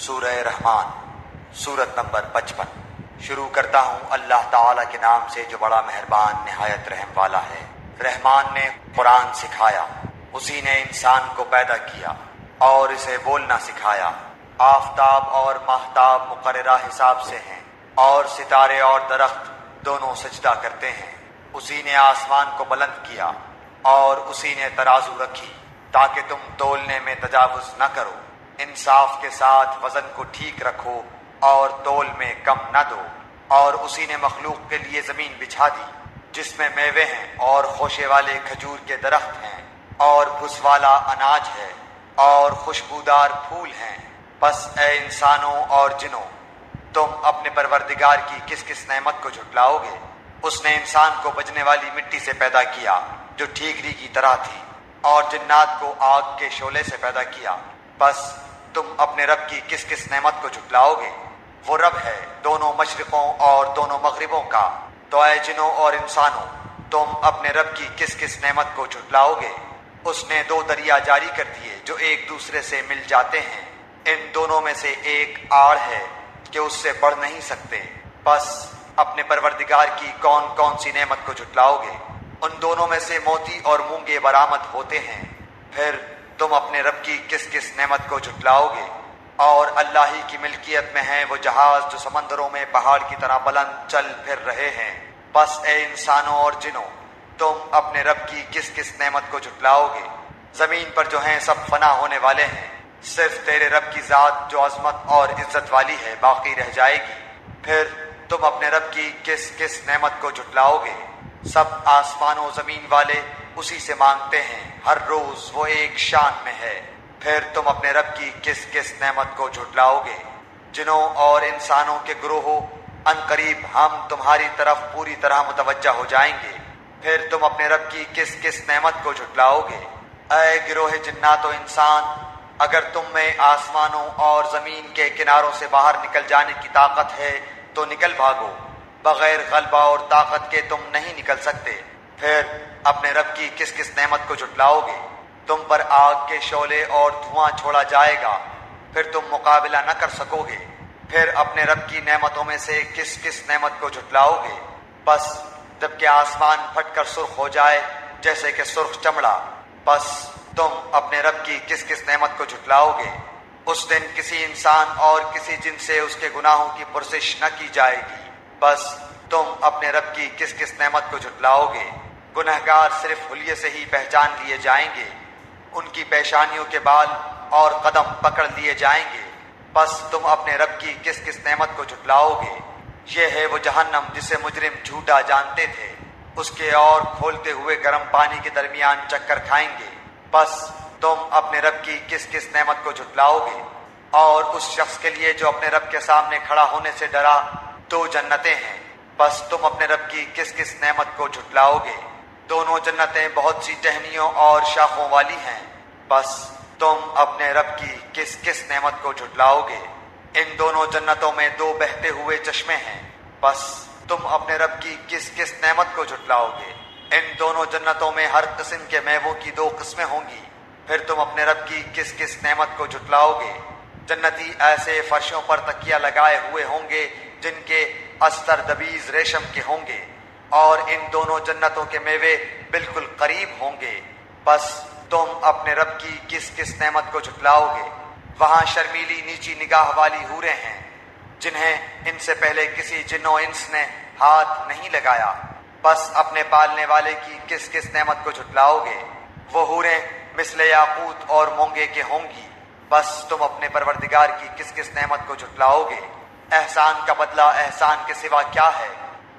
سورہ رحمان، سورت نمبر 55۔ شروع کرتا ہوں اللہ تعالیٰ کے نام سے جو بڑا مہربان نہایت رحم والا ہے۔ رحمان نے قرآن سکھایا، اسی نے انسان کو پیدا کیا اور اسے بولنا سکھایا۔ آفتاب اور ماہتاب مقررہ حساب سے ہیں اور ستارے اور درخت دونوں سجدہ کرتے ہیں۔ اسی نے آسمان کو بلند کیا اور اسی نے ترازو رکھی تاکہ تم تولنے میں تجاوز نہ کرو۔ انصاف کے ساتھ وزن کو ٹھیک رکھو اور تول میں کم نہ دو۔ اور اسی نے مخلوق کے لیے زمین بچھا دی جس میں میوے ہیں اور خوشے والے کھجور کے درخت ہیں اور بھس والا اناج ہے اور خوشبودار پھول ہیں۔ بس اے انسانوں اور جنوں، تم اپنے پروردگار کی کس کس نعمت کو جھٹلاؤ گے؟ اس نے انسان کو بجنے والی مٹی سے پیدا کیا جو ٹھیکری کی طرح تھی، اور جنات کو آگ کے شعلے سے پیدا کیا۔ بس تم اپنے رب کی کس کس نعمت کو جھٹلاؤ گے؟ وہ رب ہے دونوں مشرقوں اور دونوں مغربوں کا۔ تو اے جنوں اور انسانوں، تم اپنے رب کی کس کس نعمت کو جھٹلاؤ گے؟ اس نے دو دریا جاری کر دیے جو ایک دوسرے سے مل جاتے ہیں، ان دونوں میں سے ایک آڑ ہے کہ اس سے بڑھ نہیں سکتے۔ بس اپنے پروردگار کی کون کون سی نعمت کو جھٹلاؤ گے؟ ان دونوں میں سے موتی اور مونگے برآمد ہوتے ہیں۔ پھر تم اپنے رب کی کس کس نعمت کو جھٹلاؤ گے؟ اور اللہ ہی کی ملکیت میں ہیں وہ جہاز جو سمندروں میں پہاڑ کی طرح بلند چل پھر رہے ہیں۔ بس اے انسانوں اور جنوں، تم اپنے رب کی کس کس نعمت کو جھٹلاؤ گے؟ زمین پر جو ہیں سب فنا ہونے والے ہیں، صرف تیرے رب کی ذات جو عظمت اور عزت والی ہے باقی رہ جائے گی۔ پھر تم اپنے رب کی کس کس نعمت کو جھٹلاؤ گے؟ سب آسمان و زمین والے اسی سے مانگتے ہیں، ہر روز وہ ایک شان میں ہے۔ پھر تم اپنے رب کی کس کس نعمت کو جھٹلاؤ گے؟ جنوں اور انسانوں کے گروہوں، ان قریب ہم تمہاری طرف پوری طرح متوجہ ہو جائیں گے۔ پھر تم اپنے رب کی کس کس نعمت کو جھٹلاؤ گے؟ اے گروہ جنات و انسان، اگر تم میں آسمانوں اور زمین کے کناروں سے باہر نکل جانے کی طاقت ہے تو نکل بھاگو، بغیر غلبہ اور طاقت کے تم نہیں نکل سکتے۔ پھر اپنے رب کی کس کس نعمت کو جھٹلاؤ گے؟ تم پر آگ کے شعلے اور دھواں چھوڑا جائے گا، پھر تم مقابلہ نہ کر سکو گے۔ پھر اپنے رب کی نعمتوں میں سے کس کس نعمت کو جھٹلاؤ گے؟ بس جب کہ آسمان پھٹ کر سرخ ہو جائے جیسے کہ سرخ چمڑا، بس تم اپنے رب کی کس کس نعمت کو جھٹلاؤ گے؟ اس دن کسی انسان اور کسی جن سے اس کے گناہوں کی پرسش نہ کی جائے گی۔ بس تم اپنے رب کی کس کس نعمت کو جھٹلاؤ گے؟ گنہگار صرف حلیے سے ہی پہچان لیے جائیں گے، ان کی پیشانیوں کے بال اور قدم پکڑ لیے جائیں گے۔ بس تم اپنے رب کی کس کس نعمت کو جھٹلاؤ گے؟ یہ ہے وہ جہنم جسے مجرم جھوٹا جانتے تھے، اس کے اور کھولتے ہوئے گرم پانی کے درمیان چکر کھائیں گے۔ بس تم اپنے رب کی کس کس نعمت کو جھٹلاؤ گے؟ اور اس شخص کے لیے جو اپنے رب کے سامنے کھڑا ہونے سے ڈرا دو جنتیں ہیں۔ بس تم اپنے رب کی کس کس نعمت کو جھٹلاؤ گے؟ دونوں جنتیں بہت سی ٹہنیوں اور شاخوں والی ہیں۔ بس تم اپنے رب کی کس کس نعمت کو جھٹلاؤ گے؟ ان دونوں جنتوں میں دو بہتے ہوئے چشمے ہیں۔ بس تم اپنے رب کی کس کس نعمت کو جھٹلاؤ گے؟ ان دونوں جنتوں میں ہر قسم کے میووں کی دو قسمیں ہوں گی۔ پھر تم اپنے رب کی کس کس نعمت کو جھٹلاؤ گے؟ جنتی ایسے فرشوں پر تکیہ لگائے ہوئے ہوں گے جن کے استر دبیز ریشم کے ہوں گے، اور ان دونوں جنتوں کے میوے بالکل قریب ہوں گے۔ بس تم اپنے رب کی کس کس نعمت کو جھٹلاؤ گے؟ وہاں شرمیلی نیچی نگاہ والی حوریں ہیں جنہیں ان سے پہلے کسی جن و انس نے ہاتھ نہیں لگایا۔ بس اپنے پالنے والے کی کس کس نعمت کو جھٹلاؤ گے؟ وہ حوریں مثل یاقوت اور مونگے کے ہوں گی۔ بس تم اپنے پروردگار کی کس کس نعمت کو جھٹلاؤ گے؟ احسان کا بدلہ احسان کے سوا کیا ہے؟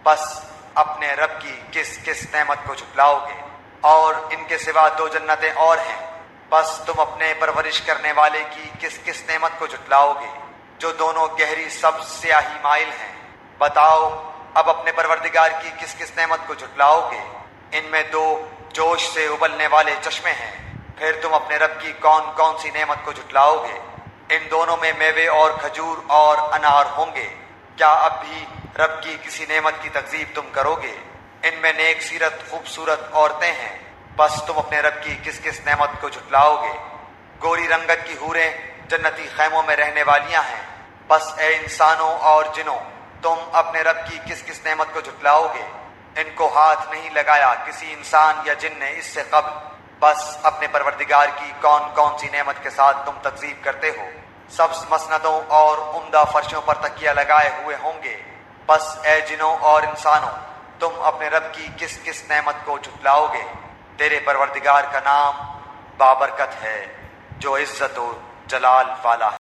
بس اپنے رب کی کس کس نعمت کو جھٹلاؤ گے؟ اور ان کے سوا دو جنتیں اور ہیں۔ بس تم اپنے پرورش کرنے والے کی کس کس نعمت کو جھٹلاؤ گے جو دونوں گہری سبز سیاہی مائل ہیں؟ بتاؤ اب اپنے پروردگار کی کس کس نعمت کو جھٹلاؤ گے؟ ان میں دو جوش سے ابلنے والے چشمے ہیں۔ پھر تم اپنے رب کی کون کون سی نعمت کو جھٹلاؤ گے؟ ان دونوں میں میوے اور کھجور اور انار ہوں گے۔ کیا اب بھی رب کی کسی نعمت کی تکذیب تم کرو گے؟ ان میں نیک سیرت خوبصورت عورتیں ہیں۔ بس تم اپنے رب کی کس کس نعمت کو جھٹلاؤ گے؟ گوری رنگت کی حوریں جنتی خیموں میں رہنے والیاں ہیں۔ بس اے انسانوں اور جنوں، تم اپنے رب کی کس کس نعمت کو جھٹلاؤ گے؟ ان کو ہاتھ نہیں لگایا کسی انسان یا جن نے اس سے قبل، بس اپنے پروردگار کی کون کون سی نعمت کے ساتھ تم تکذیب کرتے ہو؟ سبز مسندوں اور عمدہ فرشوں پر تکیہ لگائے ہوئے ہوں گے۔ بس اے جنوں اور انسانوں، تم اپنے رب کی کس کس نعمت کو جھٹلاؤ گے؟ تیرے پروردگار کا نام بابرکت ہے، جو عزت و جلال والا ہے۔